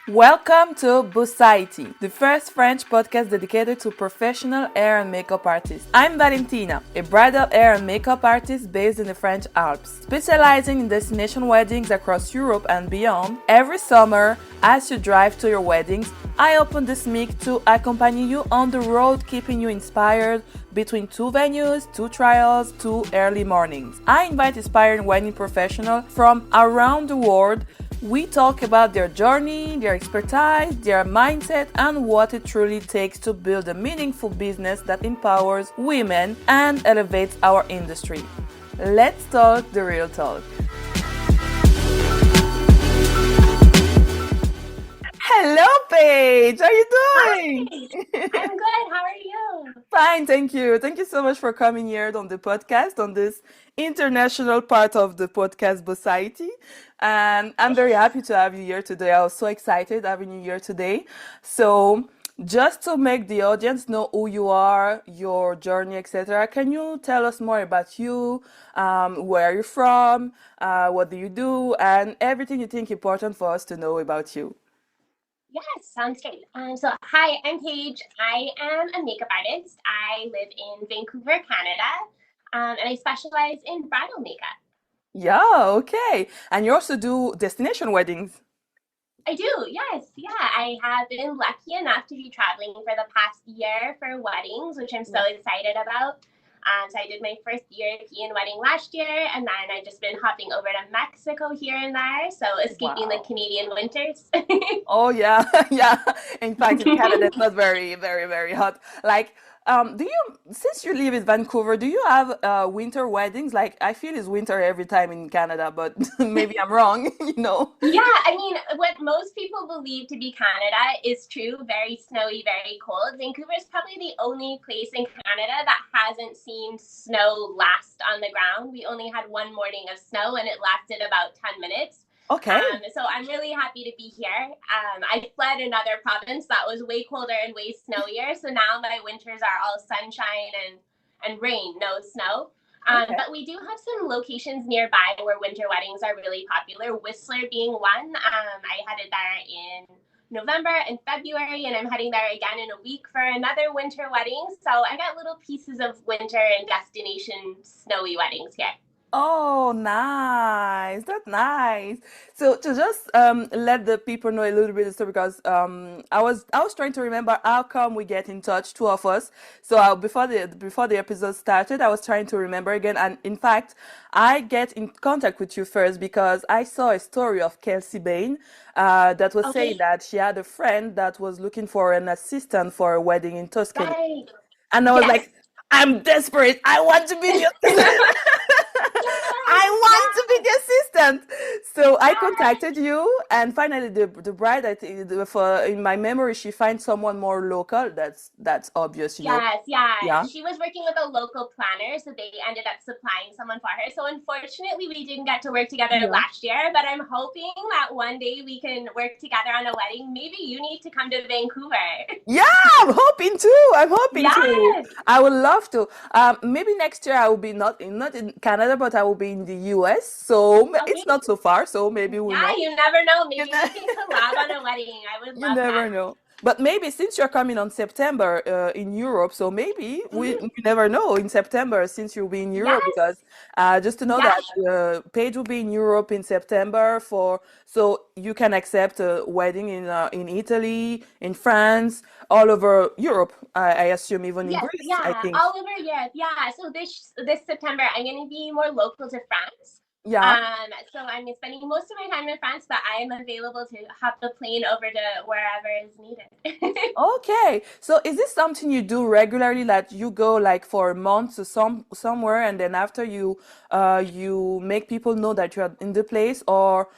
Welcome to Society, the first French podcast dedicated to professional hair and makeup artists. I'm Valentina, a bridal hair and makeup artist based in the French Alps, specializing in destination weddings across Europe and beyond. Every summer, as you drive to your weddings, I open this mic to accompany you on the road, keeping you inspired between two venues, two trials, two early mornings. I invite inspiring wedding professionals from around the world. We talk about their journey, their expertise, their mindset, and what it truly takes to build a meaningful business that empowers women and elevates our industry. Let's talk the real talk. Hello, Paige. How are you Hi, doing? I'm good. How are you? Fine, thank you. Thank you so much for coming here on the podcast, on this international part of the podcast society. And I'm very happy to have you here today. I was so excited having you here today. So, just to make the audience know who you are, your journey, etc., can you tell us more about you? Where you're from? What do you do? And everything you think important for us to know about you. Yes, sounds great. Hi, I'm Paige. I am a makeup artist. I live in Vancouver, Canada, and I specialize in bridal makeup. Yeah, okay. And you also do destination weddings. I do, yes, yeah. I have been lucky enough to be traveling for the past year for weddings, which I'm so excited about. So I did my first European wedding last year, and then I've just been hopping over to Mexico here and there, so escaping the Wow. Canadian winters. Oh yeah, yeah. In fact, in Canada, it's not very, very, very hot. Like, do you, since you live in Vancouver, do you have winter weddings? Like, I feel it's winter every time in Canada, but maybe I'm wrong, you know? Yeah, I mean, what most people believe to be Canada is true. Very snowy, very cold. Vancouver is probably the only place in Canada that hasn't seen snow last on the ground. We only had one morning of snow and it lasted about 10 minutes. Okay. So I'm really happy to be here. I fled another province that was way colder and way snowier. So now my winters are all sunshine and rain, no snow. Okay. But we do have some locations nearby where winter weddings are really popular, Whistler being one. I headed there in November and February, and I'm heading there again in a week for another winter wedding. So I got little pieces of winter and destination snowy weddings here. Oh, nice. That's nice. So to just let the people know a little bit of story because I was trying to remember how come we get in touch, two of us. So before the episode started, I was trying to remember again, and in fact, I get in contact with you first because I saw a story of Kelsey Bain that was saying Okay, that she had a friend that was looking for an assistant for a wedding in Tuscany, right. and I was Yes. like, I'm desperate. I want to be the I Yes, want to be yes, the assistant. So I yes. contacted you, and finally, the bride, I think, for in my memory, she finds someone more local. That's obvious, you know. Yes, yeah. Yeah. She was working with a local planner, so they ended up supplying someone for her. So unfortunately, we didn't get to work together Yeah. last year, but I'm hoping that one day we can work together on a wedding. Maybe you need to come to Vancouver. Yeah, I'm hoping to. I'm hoping to. Yes. I would love to. Maybe next year I will be not in Canada, but I will be in the US. So it's Okay. not so far. So maybe we Yeah, might. you never know. Maybe we can collab on a wedding. I would You love never that. know. But maybe since you're coming on September in Europe, so maybe Mhm. you never know in September since you'll be in Europe because Yes. just to know Yeah. that Paige will be in Europe in September for so you can accept a wedding in Italy, in France, all over Europe. I assume even in Yes. Greece, I Yeah. think. All over Europe. Yeah. So this September, I'm going to be more local to France. Yeah. So I'm spending most of my time in France, but I am available to hop the plane over to wherever is needed. Okay. So is this something you do regularly, that you go like for a month to somewhere and then after you make people know that you're in the place, or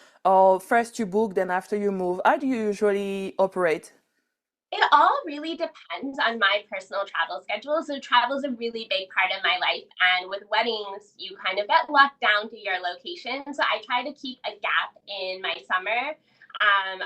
first you book, then after you move? How do you usually operate? It all really depends on my personal travel schedule. So travel is a really big part of my life. And with weddings, you kind of get locked down to your location. So I try to keep a gap in my summer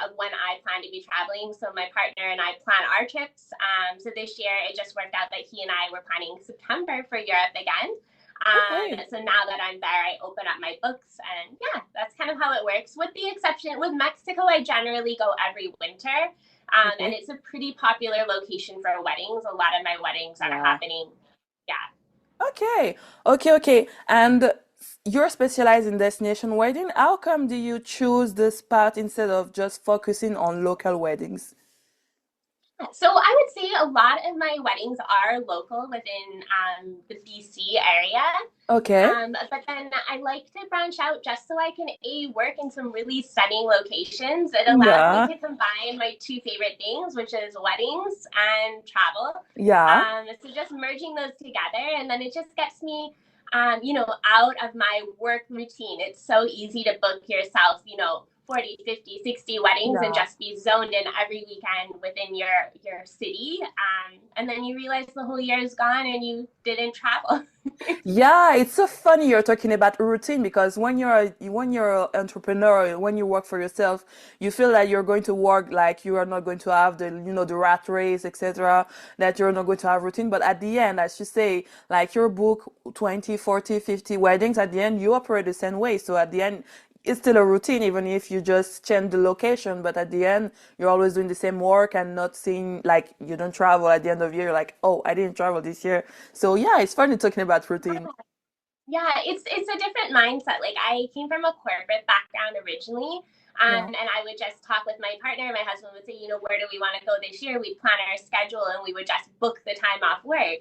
of when I plan to be traveling. So my partner and I plan our trips. So this year it just worked out that he and I were planning September for Europe again. Okay. So now that I'm there, I open up my books and yeah, that's kind of how it works. With the exception, with Mexico, I generally go every winter. And Okay. it's a pretty popular location for weddings. A lot of my weddings are Yeah. happening. Yeah. Okay. Okay. And you're specialized in destination wedding. How come do you choose this path instead of just focusing on local weddings? So I would say a lot of my weddings are local within the BC area. Okay. But then I like to branch out just so I can work in some really stunning locations. It allows me Yeah. to combine my two favorite things, which is weddings and travel. Yeah. So just merging those together, and then it just gets me, out of my work routine. It's so easy to book yourself, 40, 50, 60 weddings and Yeah. just be zoned in every weekend within your city. And then you realize the whole year is gone and you didn't travel. Yeah, it's so funny you're talking about routine because when you're an entrepreneur, when you work for yourself, you feel that you're going to work like you are not going to have the rat race, etc., that you're not going to have routine. But at the end, as you say, like your book 20, 40, 50 weddings, at the end you operate the same way. So at the end, it's still a routine, even if you just change the location. But at the end, you're always doing the same work and not seeing like you don't travel at the end of the year. You're like, oh, I didn't travel this year. So yeah, it's funny talking about routine. Yeah, it's a different mindset. Like I came from a corporate background originally, Yeah. and I would just talk with my partner. My husband would say, where do we want to go this year? We'd plan our schedule, and we would just book the time off work.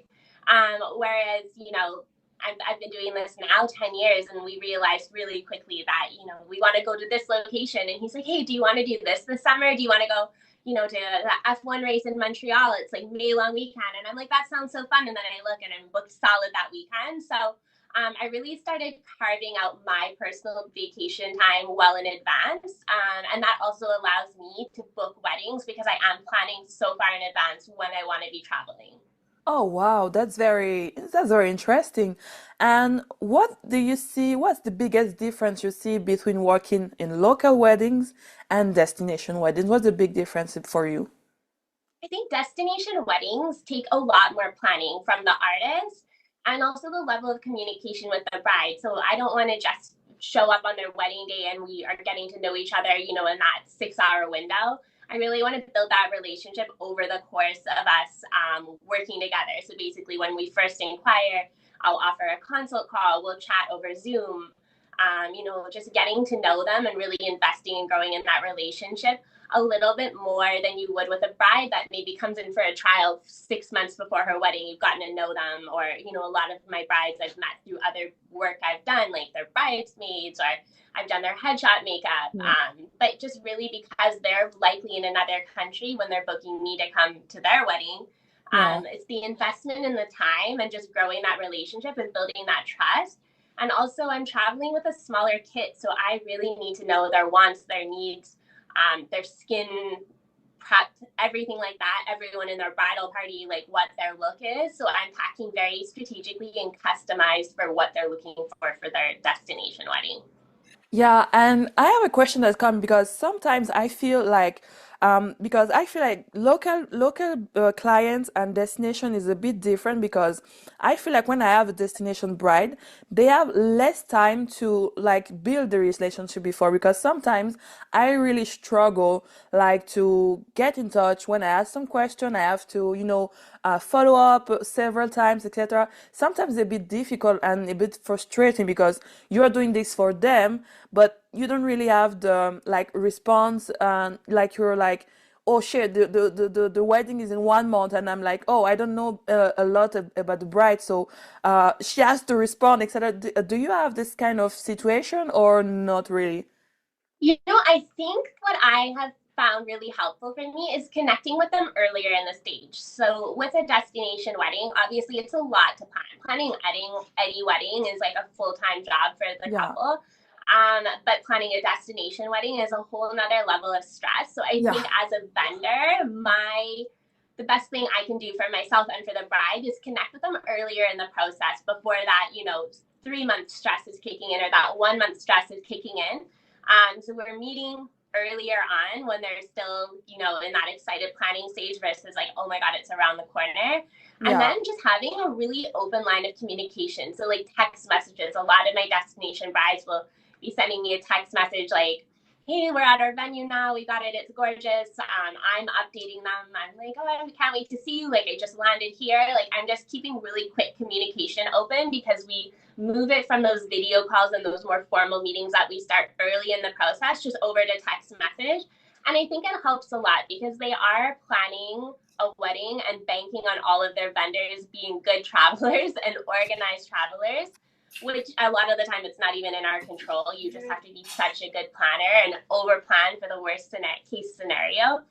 Whereas, I've been doing this now 10 years, and we realized really quickly that, we want to go to this location. And he's like, hey, do you want to do this summer? Do you want to go, to the F1 race in Montreal? It's like May long weekend. And I'm like, that sounds so fun. And then I look and I'm booked solid that weekend. So I really started carving out my personal vacation time well in advance. And that also allows me to book weddings because I am planning so far in advance when I want to be traveling. Oh wow, that's very interesting. And what do you see? What's the biggest difference you see between working in local weddings and destination weddings? What's the big difference for you? I think destination weddings take a lot more planning from the artist and also the level of communication with the bride. So I don't want to just show up on their wedding day and we are getting to know each other, in that 6 hour window. I really want to build that relationship over the course of us working together. So basically, when we first inquire, I'll offer a consult call, we'll chat over Zoom, just getting to know them and really investing and growing in that relationship a little bit more than you would with a bride that maybe comes in for a trial 6 months before her wedding. You've gotten to know them, or a lot of my brides I've met through other work I've done, like their bridesmaids, or I've done their headshot makeup. Yeah. But just really because they're likely in another country when they're booking me to come to their wedding. Yeah. It's the investment in the time and just growing that relationship and building that trust. And also, I'm traveling with a smaller kit, so I really need to know their wants, their needs, their skin prep, everything like that. Everyone in their bridal party, like what their look is. So I'm packing very strategically and customized for what they're looking for their destination wedding. Yeah, and I have a question that's come because sometimes I feel like because I feel like local clients and destination is a bit different because I feel like when I have a destination bride, they have less time to like build the relationship before because sometimes I really struggle like to get in touch when I ask some question. I have to follow up several times, etc. Sometimes it's a bit difficult and a bit frustrating because you're doing this for them, but you don't really have the like response and like you're like, oh shit, the wedding is in 1 month and I'm like, oh, I don't know a lot about the bride, so she has to respond, etc. Do you have this kind of situation or not really? I think what I have found really helpful for me is connecting with them earlier in the stage. So with a destination wedding, obviously it's a lot to plan. Planning any wedding is like a full-time job for the Yeah. couple. But planning a destination wedding is a whole nother level of stress. So I think Yeah. as a vendor, the best thing I can do for myself and for the bride is connect with them earlier in the process before that, 3 month stress is kicking in or that 1 month stress is kicking in. So we're meeting earlier on when they're still, in that excited planning stage versus like, oh my God, it's around the corner. And Yeah. then just having a really open line of communication. So like text messages, a lot of my destination brides will be sending me a text message like, hey, we're at our venue now. We got it. It's gorgeous. I'm updating them. I'm like, oh, I can't wait to see you. Like, I just landed here. Like, I'm just keeping really quick communication open because we move it from those video calls and those more formal meetings that we start early in the process just over to text message. And I think it helps a lot because they are planning a wedding and banking on all of their vendors being good travelers and organized travelers, which a lot of the time it's not even in our control. You just have to be such a good planner and over plan for the worst case scenario.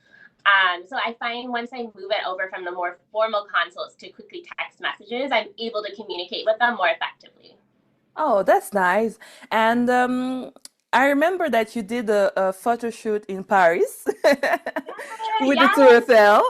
So I find once I move it over from the more formal consults to quickly text messages, I'm able to communicate with them more effectively. Oh, that's nice. And I remember that you did a photo shoot in Paris with the Tour Yes, Eiffel.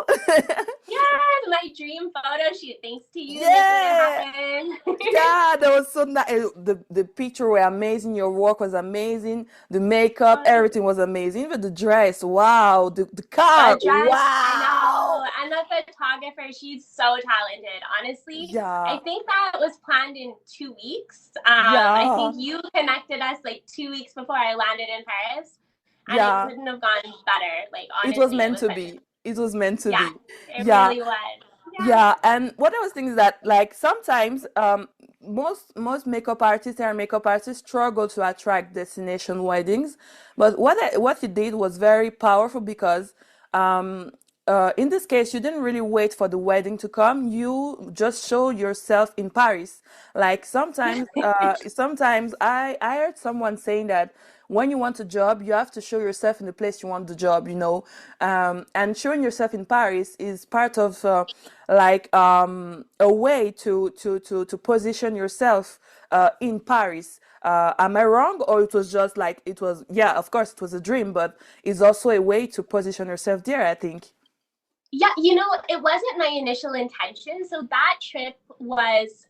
yes, my dream photo shoot. Thanks to you making it Yeah. happen. Yeah, that was so nice. The picture were amazing. Your work was amazing. The makeup, Oh, everything was amazing. Even the dress, wow. The car, the dress, I wow. know. And the photographer, she's so talented. Honestly, I Yeah, think that was planned in 2 weeks. I yeah, think you connected us like 2 weeks before I landed in Paris, and it yeah. couldn't have gone better. Like, It was honestly, it meant was to such a, be. It was meant to yeah, be. it Yeah. really was. Yeah. Yeah, and what I was thinking is that like sometimes most makeup artists and makeup artists struggle to attract destination weddings, but what you did was very powerful because um in this case you didn't really wait for the wedding to come. You just show yourself in Paris. Like sometimes I heard someone saying that when you want a job, you have to show yourself in the place you want the job, you know. And showing yourself in Paris is part of a way to position yourself in Paris. Am I wrong, or it was just like it was? Yeah, of course, it was a dream, but it's also a way to position yourself there, I think. Yeah, it wasn't my initial intention. So that trip was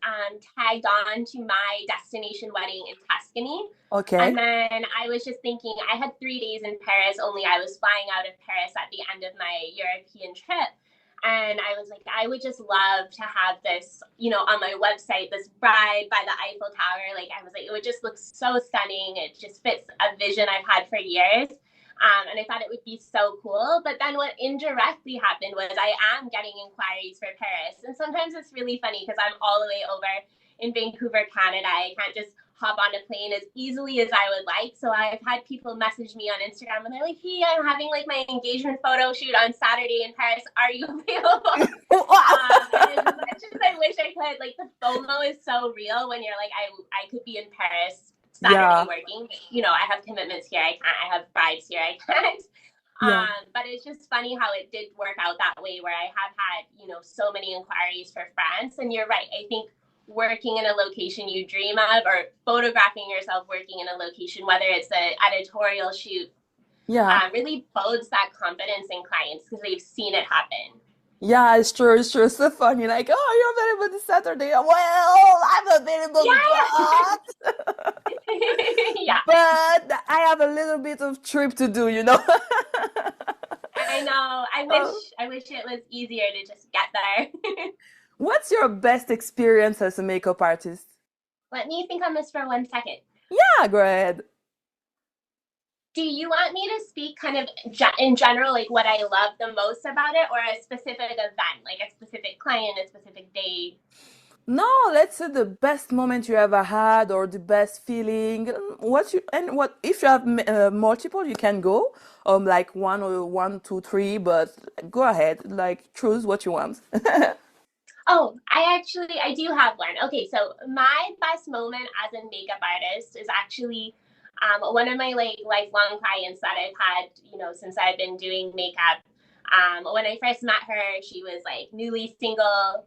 tagged on to my destination wedding in Tuscany. Okay. And then I was just thinking, I had 3 days in Paris, only I was flying out of Paris at the end of my European trip. And I was like, I would just love to have this, on my website, this bride by the Eiffel Tower. Like, I was like, it would just look so stunning. It just fits a vision I've had for years. And I thought it would be so cool. But then what indirectly happened was I am getting inquiries for Paris. And sometimes it's really funny because I'm all the way over in Vancouver, Canada. I can't just hop on a plane as easily as I would like. So I've had people message me on Instagram and they're like, hey, I'm having like my engagement photo shoot on Saturday in Paris. Are you available? And as much as I wish I could, like the FOMO is so real when you're like, I could be in Paris Saturday Yeah, working. I have commitments here. I can't. I have brides here. I can't. yeah. But it's just funny how it did work out that way where I have had, so many inquiries for France. And you're right. I think working in a location you dream of or photographing yourself working in a location, whether it's an editorial shoot, Yeah. really bodes that confidence in clients because they've seen it happen. Yeah, it's true, it's true. It's so funny. Like, oh, you're available this Saturday. Well, I'm available, Yeah. Yeah. but I have a little bit of trip to do, you know? I know. I wish Oh, I wish it was easier to just get there. what's your best experience as a makeup artist? Let me think on this for 1 second. Yeah, go ahead. Do you want me to speak kind of in general, like what I love the most about it, or a specific event, like a specific client, a specific day? No, let's say the best moment you ever had or the best feeling. What if you have multiple, you can go like one or one, two, three, but go ahead, like choose what you want. Oh, I do have one. Okay, so my best moment as a makeup artist is actually one of my like lifelong clients that I've had, since I've been doing makeup. When I first met her, she was like newly single,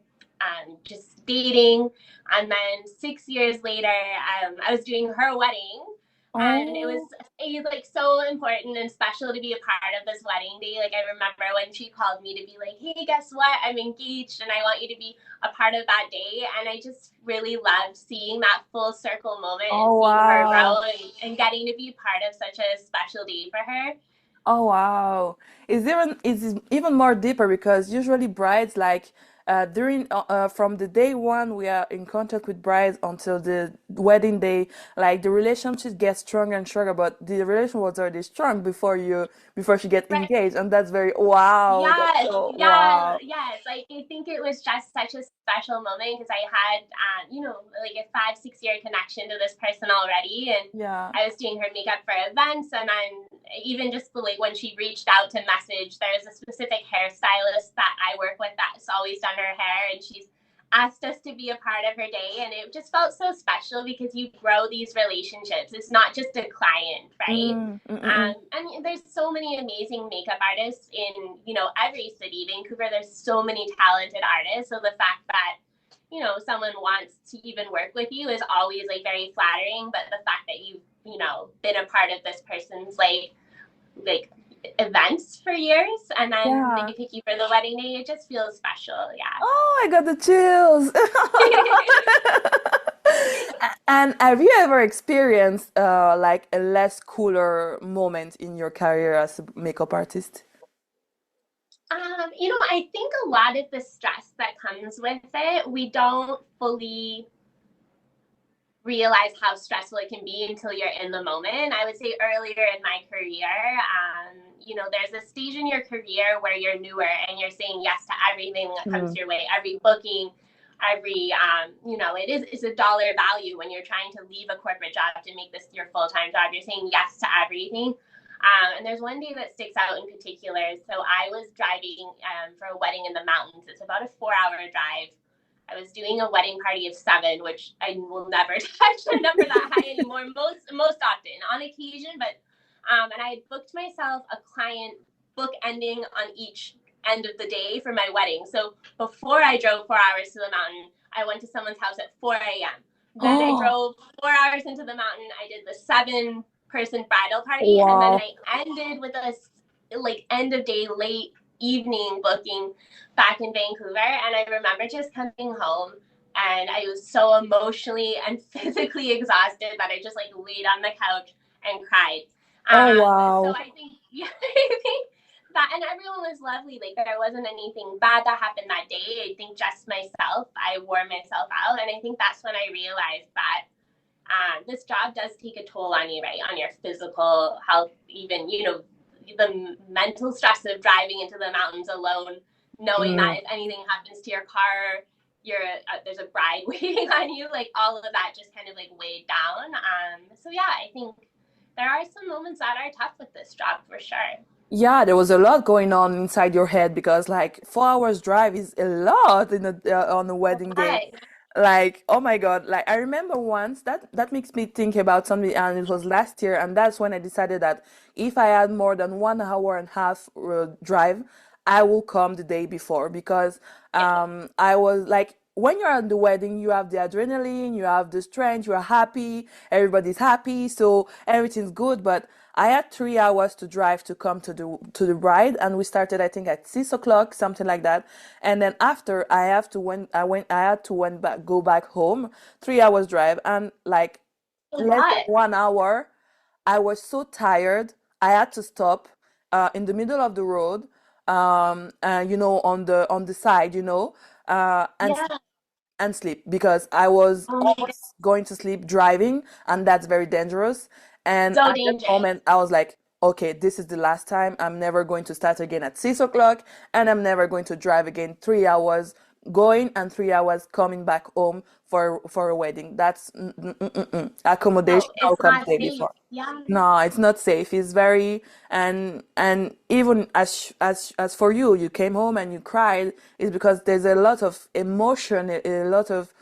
just dating, and then 6 years later, I was doing her wedding, and Oh, it was like so important and special to be a part of this wedding day. Like I remember when she called me to be like, "Hey, guess what? I'm engaged, and I want you to be a part of that day." And I just really loved seeing that full circle moment and oh seeing her wow. grow and getting to be part of such a special day for her. Oh wow. It's even more deeper because usually brides like during from the day one we are in contact with brides until the wedding day, like the relationship gets stronger and stronger, but the relation was already strong before she get Right. engaged, and that's very wow. That's Yes, so yes, wow. yes. Like I think it was just such a special moment because I had, like a 5, 6 year connection to this person already, and Yeah. I was doing her makeup for events, and then even just like when she reached out to message, there's a specific hairstylist that I work with that's always done her hair, and she's asked us to be a part of her day, and it just felt so special because you grow these relationships. It's not just a client, right? Mm, mm, mm, mm. And there's so many amazing makeup artists in, every city. Vancouver, there's so many talented artists. So the fact that, someone wants to even work with you is always like very flattering. But the fact that you've, been a part of this person's like events for years and then they Yeah. pick you for the wedding day, it just feels special. Yeah. Oh, I got the chills. And have you ever experienced like a less cooler moment in your career as a makeup artist? I think a lot of the stress that comes with it, we don't fully realize how stressful it can be until you're in the moment. I would say earlier in my career, there's a stage in your career where you're newer and you're saying yes to everything that comes Mm. your way, every booking, every, it's a dollar value when you're trying to leave a corporate job to make this your full-time job. You're saying yes to everything. And there's one day that sticks out in particular. So I was driving for a wedding in the mountains. It's about a 4-hour drive. I was doing a wedding party of 7, which I will never touch a number that high anymore. Most often, on occasion, but and I had booked myself a client book ending on each end of the day for my wedding. So before I drove 4 hours to the mountain, I went to someone's house at 4 a.m. Then I Oh, drove 4 hours into the mountain. I did the 7-person bridal party, and then wow. I ended with a like end of day late evening booking back in Vancouver. And I remember just coming home and I was so emotionally and physically exhausted that I just like laid on the couch and cried. Oh, So wow. I think, yeah, I think that, and everyone was lovely. Like there wasn't anything bad that happened that day. I think just myself, I wore myself out. And I think that's when I realized that this job does take a toll on you, right? On your physical health, even, the mental stress of driving into the mountains alone, knowing that Mm. if anything happens to your car, there's a bride waiting on you, like all of that just kind of like weighed down. So yeah, I think there are some moments that are tough with this job for sure. Yeah, there was a lot going on inside your head because like 4 hours drive is a lot on a wedding day. But Like, oh my God, like I remember once that makes me think about something, and it was last year, and that's when I decided that if I had more than 1 hour and a half drive, I will come the day before because yeah, I was like when you're at the wedding, you have the adrenaline, you have the strength, you are happy, everybody's happy, so everything's good. But I had 3 hours to drive to come to the bride, and we started I think at 6 o'clock, something like that. And then after I had to went back go back home, 3 hours drive, and like a less than lot. 1 hour, I was so tired. I had to stop in the middle of the road, on the side, uh, and Yeah. and sleep because I was Oh my God. almost going to sleep driving, and that's very dangerous. And So at that dangerous. moment, I was like, okay, this is the last time. I'm never going to start again at 6 o'clock, and I'm never going to drive again 3 hours going and 3 hours coming back home for a wedding. That's No, accommodation. I'll it's come not the day safe. before. Yeah. No, it's not safe. It's very and even as for you, you came home and you cried. Is because there's a lot of emotion, a lot of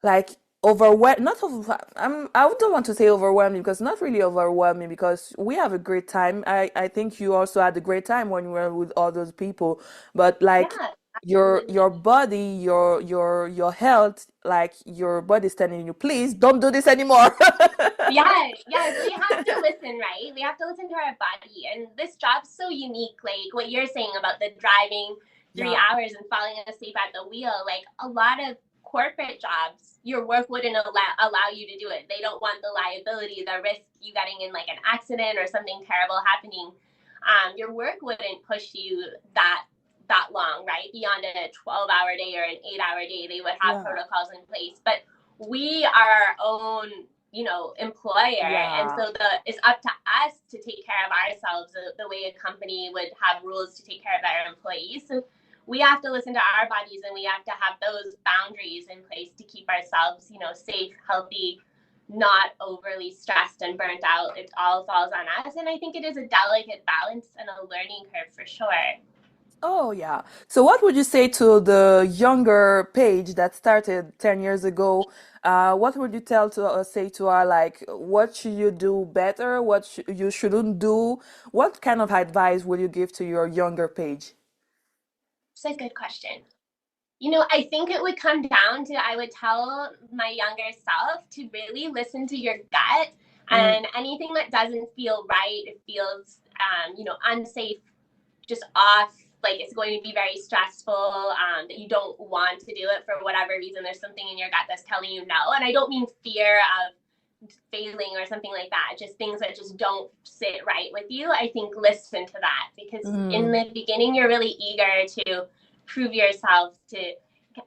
like overwhelm. Not over. I don't want to say overwhelming because not really overwhelming because we have a great time. I think you also had a great time when you were with all those people, but like Yeah, your absolutely. body, your health, like your body's telling you, please don't do this anymore. Yes, yes, we have to listen, right? We have to listen to our body. And this job's so unique. Like what you're saying about the driving three Yeah. hours and falling asleep at the wheel. Like a lot of corporate jobs, your work wouldn't allow you to do it. They don't want the liability, the risk you getting in like an accident or something terrible happening. Your work wouldn't push you that long, right? Beyond a 12-hour day or an 8-hour day, they would have Yeah. protocols in place. But we are our own, employer, and Yeah. so it's up to us to take care of ourselves the way a company would have rules to take care of their employees. So we have to listen to our bodies, and we have to have those boundaries in place to keep ourselves, safe, healthy, not overly stressed and burnt out. It all falls on us. And I think it is a delicate balance and a learning curve for sure. Oh, yeah. So, what would you say to the younger Paige that started 10 years ago? What would you tell to say to her, like, what should you do better? What you shouldn't do? What kind of advice would you give to your younger Paige? It's a good question. I think it would come down to I would tell my younger self to really listen to your gut, Mm, and anything that doesn't feel right, it feels, unsafe, just off, like it's going to be very stressful, that you don't want to do it for whatever reason. There's something in your gut that's telling you no. And I don't mean fear of failing or something like that, just things that just don't sit right with you. I think listen to that, because in mm. the beginning, you're really eager to prove yourself, to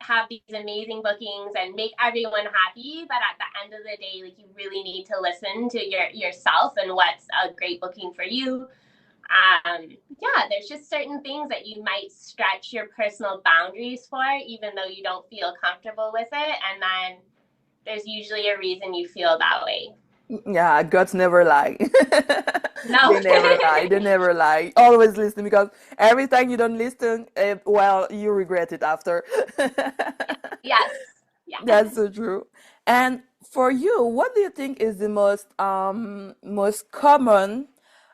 have these amazing bookings and make everyone happy. But at the end of the day, like, you really need to listen to yourself and what's a great booking for you. Yeah, there's just certain things that you might stretch your personal boundaries for, even though you don't feel comfortable with it. And then there's usually a reason you feel that way. Yeah, guts never lie. No. They never lie. They never lie. Always listen because every time you don't listen, well, you regret it after. Yes. Yeah. That's so true. And for you, what do you think is the most common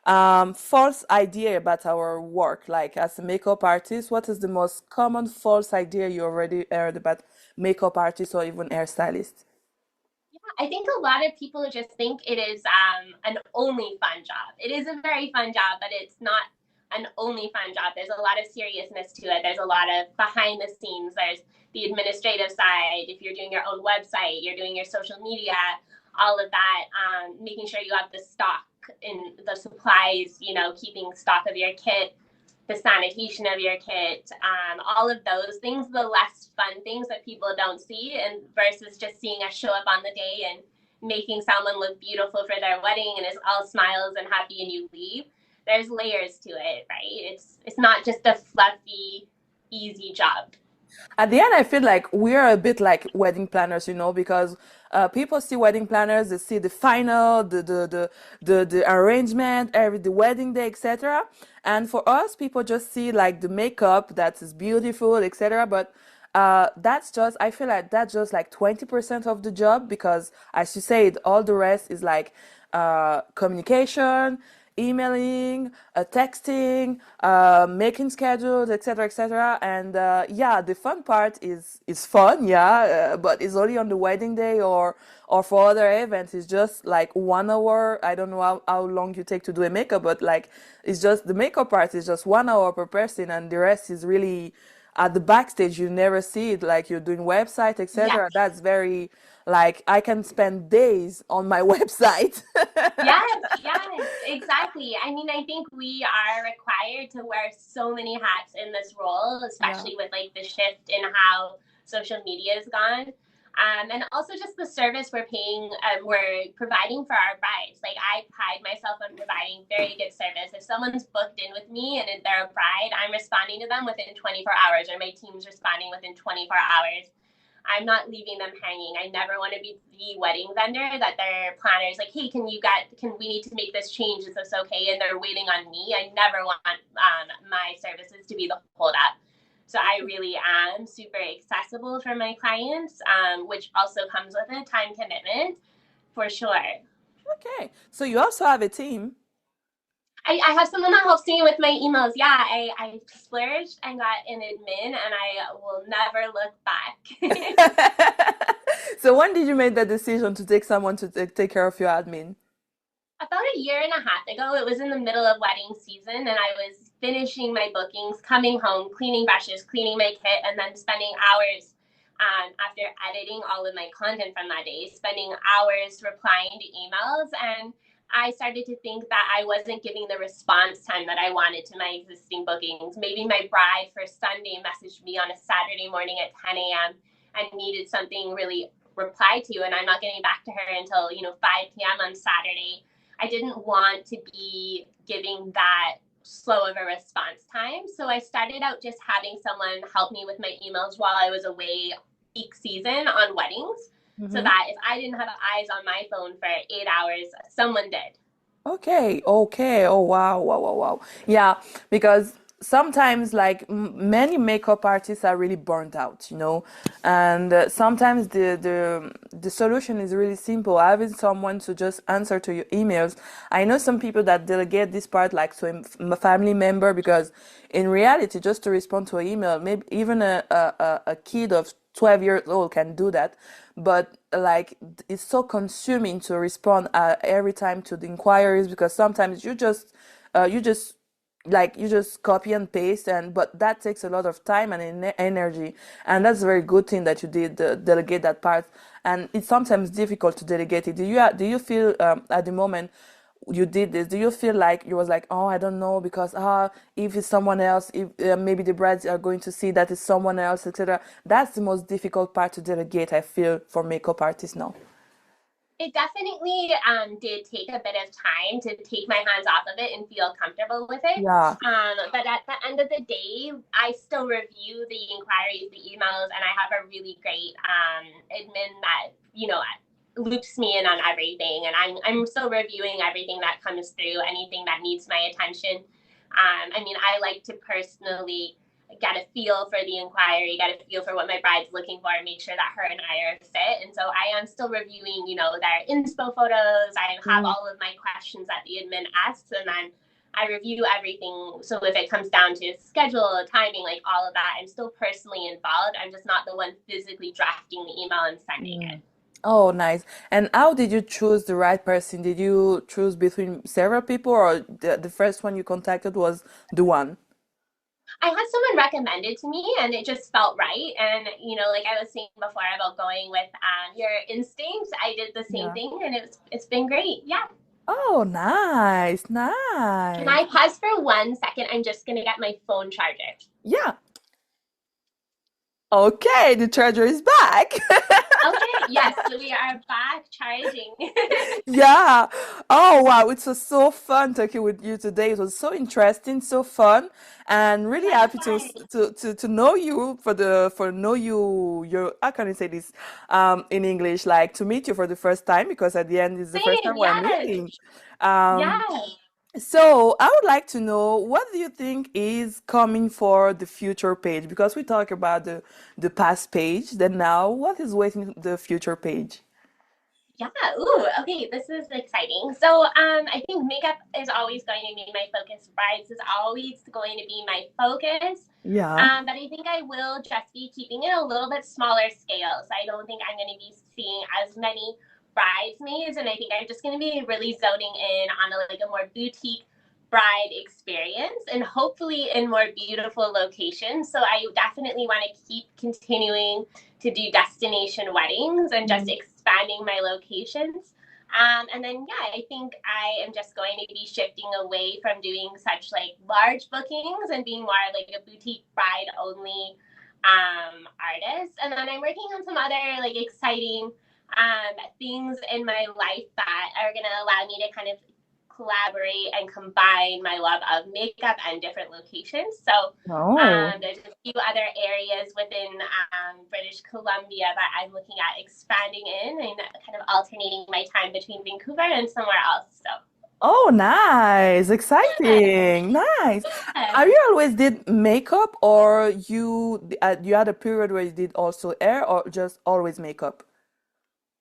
false idea about our work? Like as a makeup artist, what is the most common false idea you already heard about makeup artists or even hairstylists? I think a lot of people just think it is an only fun job. It is a very fun job, but it's not an only fun job. There's a lot of seriousness to it. There's a lot of behind the scenes. There's the administrative side. If you're doing your own website, you're doing your social media, all of that, making sure you have the stock in the supplies, keeping stock of your kit, the sanitation of your kit, all of those things, the less fun things that people don't see, and versus just seeing us show up on the day and making someone look beautiful for their wedding and is all smiles and happy and you leave. There's layers to it, right? It's not just a fluffy, easy job. At the end, I feel like we're a bit like wedding planners, because people see wedding planners, they see the final, the arrangement, the wedding day, etc. And for us, people just see like the makeup that is beautiful, etc. But that's just, I feel like that's just like 20% of the job because, as you said, all the rest is like communication, emailing, texting, making schedules, etc., etc. And yeah, the fun part is fun, yeah, but it's only on the wedding day or for other events. It's just like 1 hour. I don't know how long you take to do a makeup, but like it's just the makeup part is just 1 hour per person, and the rest is really at the backstage. You never see it, like you're doing website, Yeah. etc. That's very like I can spend days on my website. Yes, yes, exactly. I mean, I think we are required to wear so many hats in this role, Yeah. especially with like the shift in how social media has gone. And also just the service we're providing for our brides. Like, I pride myself on providing very good service. If someone's booked in with me and they're a bride, I'm responding to them within 24 hours, or my team's responding within 24 hours. I'm not leaving them hanging. I never want to be the wedding vendor that their planner is like, hey, can we need to make this change? Is this okay? And they're waiting on me. I never want my services to be the holdup. So I really am super accessible for my clients, which also comes with a time commitment for sure. Okay. So you also have a team. I have someone that helps me with my emails. Yeah, I splurged and got an admin, and I will never look back. So when did you make that decision to take someone to take care of your admin? About a year and a half ago. It was in the middle of wedding season, and I was finishing my bookings, coming home, cleaning brushes, cleaning my kit, and then spending hours after editing all of my content from that day, spending hours replying to emails. And I started to think that I wasn't giving the response time that I wanted to my existing bookings. Maybe my bride for Sunday messaged me on a Saturday morning at 10 a.m. and needed something really replied to, and I'm not getting back to her until 5 p.m. on Saturday. I didn't want to be giving that slow of a response time. So I started out just having someone help me with my emails while I was away peak season on weddings, so Mm-hmm. that if I didn't have eyes on my phone for 8 hours, someone did. Okay, okay. Oh, wow, wow, wow, wow. Yeah, because sometimes, like many makeup artists are really burnt out, and sometimes the solution is really simple. Having someone to just answer to your emails. I know some people that delegate this part, like to a family member, because in reality, just to respond to an email, maybe even a kid of 12 years old can do that, but like it's so consuming to respond every time to the inquiries, because sometimes you just like you just copy and paste, and but that takes a lot of time and energy, and that's a very good thing that you did delegate that part. And it's sometimes difficult to delegate it. Do you feel at the moment you did this, do you feel like you was like, oh, I don't know, because if it's someone else, if maybe the brides are going to see that it's someone else, etc. That's the most difficult part to delegate, I feel, for makeup artists now. It definitely did take a bit of time to take my hands off of it and feel comfortable with it. Yeah. But at the end of the day, I still review the inquiries, the emails, and I have a really great admin that loops me in on everything, and I'm still reviewing everything that comes through, anything that needs my attention. I mean, I like to personally get a feel for the inquiry, get a feel for what my bride's looking for, and make sure that her and I are fit. And so I am still reviewing, their inspo photos. I have Mm. all of my questions that the admin asks, and then I review everything. So if it comes down to schedule, timing, like all of that, I'm still personally involved. I'm just not the one physically drafting the email and sending it. Mm. Oh, nice. And how did you choose the right person? Did you choose between several people, or the first one you contacted was the one? I had someone recommended to me and it just felt right. And, like I was saying before about going with your instincts, I did the same Yeah. thing and it's been great. Yeah. Oh, nice, Can nice. I pause for 1 second? I'm just going to get my phone charger. Yeah. Okay, the charger is back. Okay. Yes. So we are back charging. Yeah. Oh wow, it was so fun talking with you today. It was so interesting, so fun, and really happy to Likewise. to know you for know you your how can I say this in English, like to meet you for the first time, because at the end it's the first Same. time we're Yes. meeting. Um Yes. so I would like to know, what do you think is coming for the future page? Because we talk about the past page, then now what is waiting the future page? Yeah. Ooh. Okay. This is exciting. So, I think makeup is always going to be my focus. Brides is always going to be my focus. Yeah. But I think I will just be keeping it a little bit smaller scale. So I don't think I'm going to be seeing as many bridesmaids, and I think I'm just going to be really zoning in on a more boutique bride experience, and hopefully in more beautiful locations. So I definitely want to keep continuing to do destination weddings and just expanding my locations. And then, yeah, I think I am just going to be shifting away from doing such like large bookings and being more like a boutique bride only artist. And then I'm working on some other like exciting things in my life that are going to allow me to kind of collaborate and combine my love of makeup and different locations. So Oh. there's a few other areas within British Columbia that I'm looking at expanding in and kind of alternating my time between Vancouver and somewhere else. So, Oh, nice. yeah. Exciting. Nice. Yeah. Are you always did makeup, or you had a period where you did also hair, or just always makeup?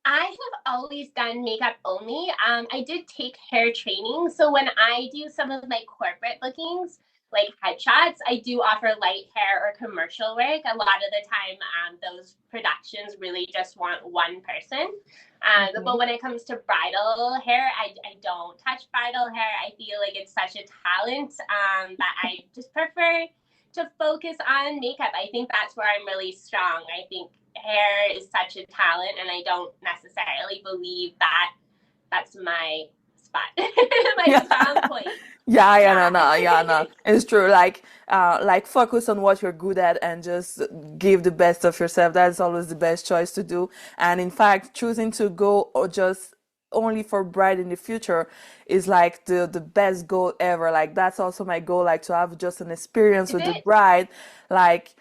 I have always done makeup only. I did take hair training. So when I do some of my corporate bookings, like headshots, I do offer light hair or commercial work. A lot of the time, those productions really just want one person. But Okay. when it comes to bridal hair, I don't touch bridal hair. I feel like it's such a talent that I just prefer to focus on makeup. I think that's where I'm really strong. I think hair is such a talent, and I don't necessarily believe that that's my spot, Yeah. like strong point. Yeah, yeah, no, Yeah. no, yeah, no. It's true. Like focus on what you're good at and just give the best of yourself. That's always the best choice to do. And in fact, choosing to go or just only for bride in the future is like the best goal ever. Like that's also my goal, like to have just an experience Is with the it? bride. Like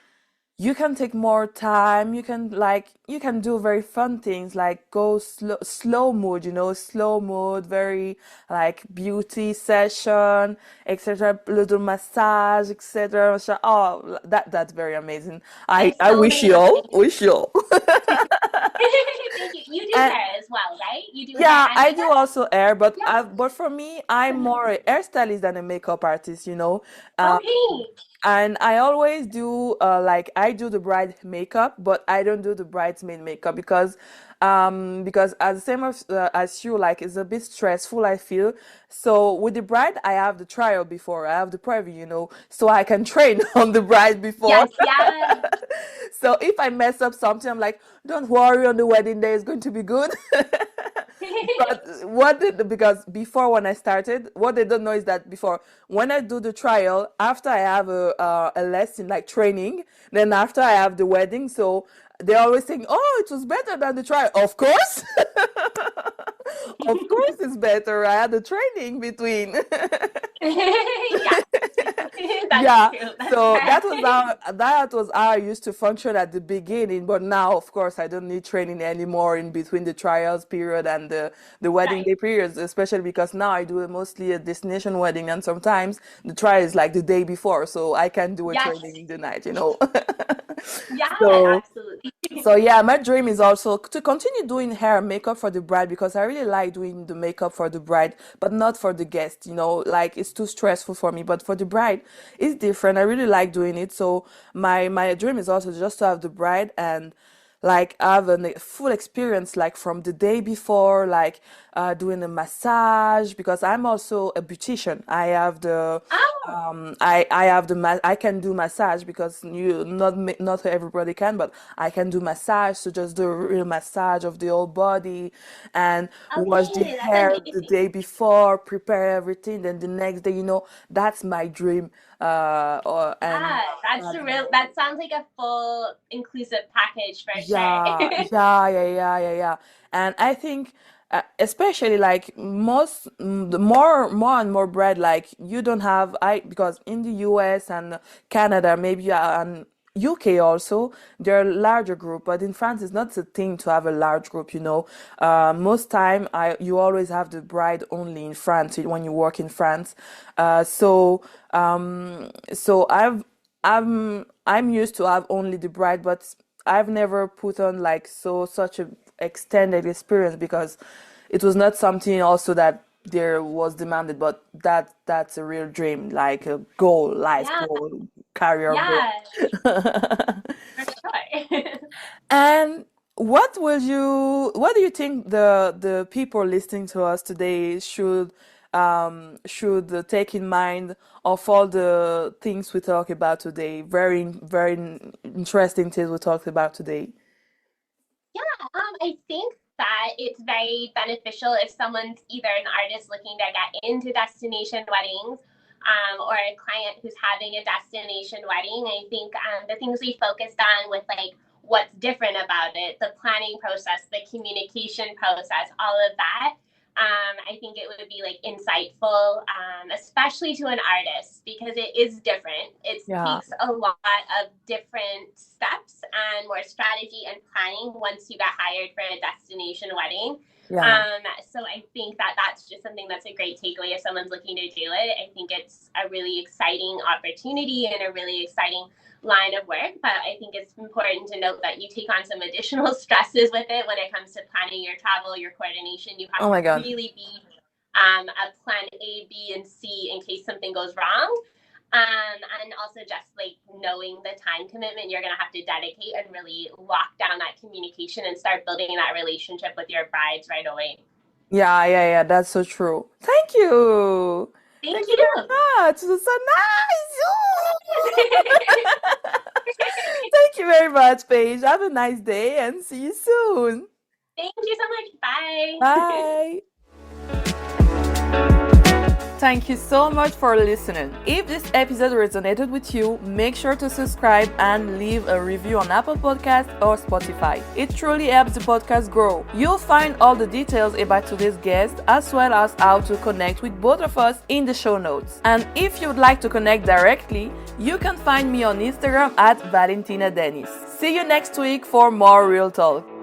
you can take more time, you can do very fun things like go slow mood, slow mood, very like beauty session, etc., little massage, etc. Oh, that's very amazing. i I i so wish need you to all look into wish you all Thank you. You do and hair as well, right? You do hair yeah, and I do makeup? also hair, but Yeah. but for me, I'm more a hairstylist than a makeup artist. Okay. And I always do like I do the bride makeup, but I don't do the bridesmaid makeup because as the same as you, like it's a bit stressful, I feel. So with the bride, I have the trial before, I have the preview, so I can train on the bride before. Yes, yeah. So if I mess up something, I'm like, don't worry, on the wedding day it's going to be good. But because before when I started, what they don't know is that before when I do the trial, after I have a lesson like training, then after I have the wedding, so they're always saying, "Oh, it was better than the trial." Of course, of course, it's better. I had the training between. Yes. That's Yeah, true. That's so fair. that was how I used to function at the beginning, but now of course I don't need training anymore in between the trials period and the wedding Right. day periods, especially because now I do mostly a destination wedding and sometimes the trial is like the day before, so I can do a training Yes. in the night, Yeah, So absolutely. so yeah, my dream is also to continue doing hair and makeup for the bride because I really like doing the makeup for the bride, but not for the guest, like it's too stressful for me. But for the bride, it's different. I really like doing it. So my dream is also just to have the bride and like have a full experience like from the day before, like doing a massage because I'm also a beautician. Oh, I have I can do massage because not everybody can, but I can do massage. So just do a real massage of the whole body and wash the okay. That's hair the amazing. day before, prepare everything. Then the next day, that's my dream. And Yeah, that's a real, that sounds like a full inclusive package for yeah, sure. yeah, yeah, yeah, yeah, yeah. And I think, especially like the more and more bread, like you don't have, because in the US and Canada, maybe and UK also, they're a larger group, but in France, it's not a thing to have a large group. Most time, you always have the bride only in France when you work in France. So I'm used to have only the bride, but I've never put on like such a extended experience because it was not something also that there was demanded, but that's a real dream, like a goal, life Yeah, goal, career goal. yeah, for sure. And what do you think the people listening to us today should take in mind of all the things we talk about today? Very, very interesting things we talked about today. Yeah, I think that it's very beneficial if someone's either an artist looking to get into destination weddings, or a client who's having a destination wedding. I think the things we focused on with like what's different about it, the planning process, the communication process, all of that. I think it would be like insightful, especially to an artist because it is different. It Yeah, takes a lot of different steps and more strategy and planning once you get hired for a destination wedding. yeah. So I think that that's just something that's a great takeaway if someone's looking to do it. I think it's a really exciting opportunity and a really exciting line of work, but I think it's important to note that you take on some additional stresses with it when it comes to planning your travel, your coordination. You have Oh to my God. really be a plan A, B, and C in case something goes wrong. And also just like knowing the time commitment you're going to have to dedicate and really lock down that communication and start building that relationship with your brides right away. Yeah, yeah, yeah. That's so true. Thank you. Thank Thank you very much. It was so you. nice. Thank you very much, Paige. Have a nice day and see you soon. Thank you so much. Bye. Bye. Thank you so much for listening. If this episode resonated with you, make sure to subscribe and leave a review on Apple Podcasts or Spotify. It truly helps the podcast grow. You'll find all the details about today's guest as well as how to connect with both of us in the show notes. And if you'd like to connect directly, you can find me on Instagram at Valentina Dennis. See you next week for more Real Talk.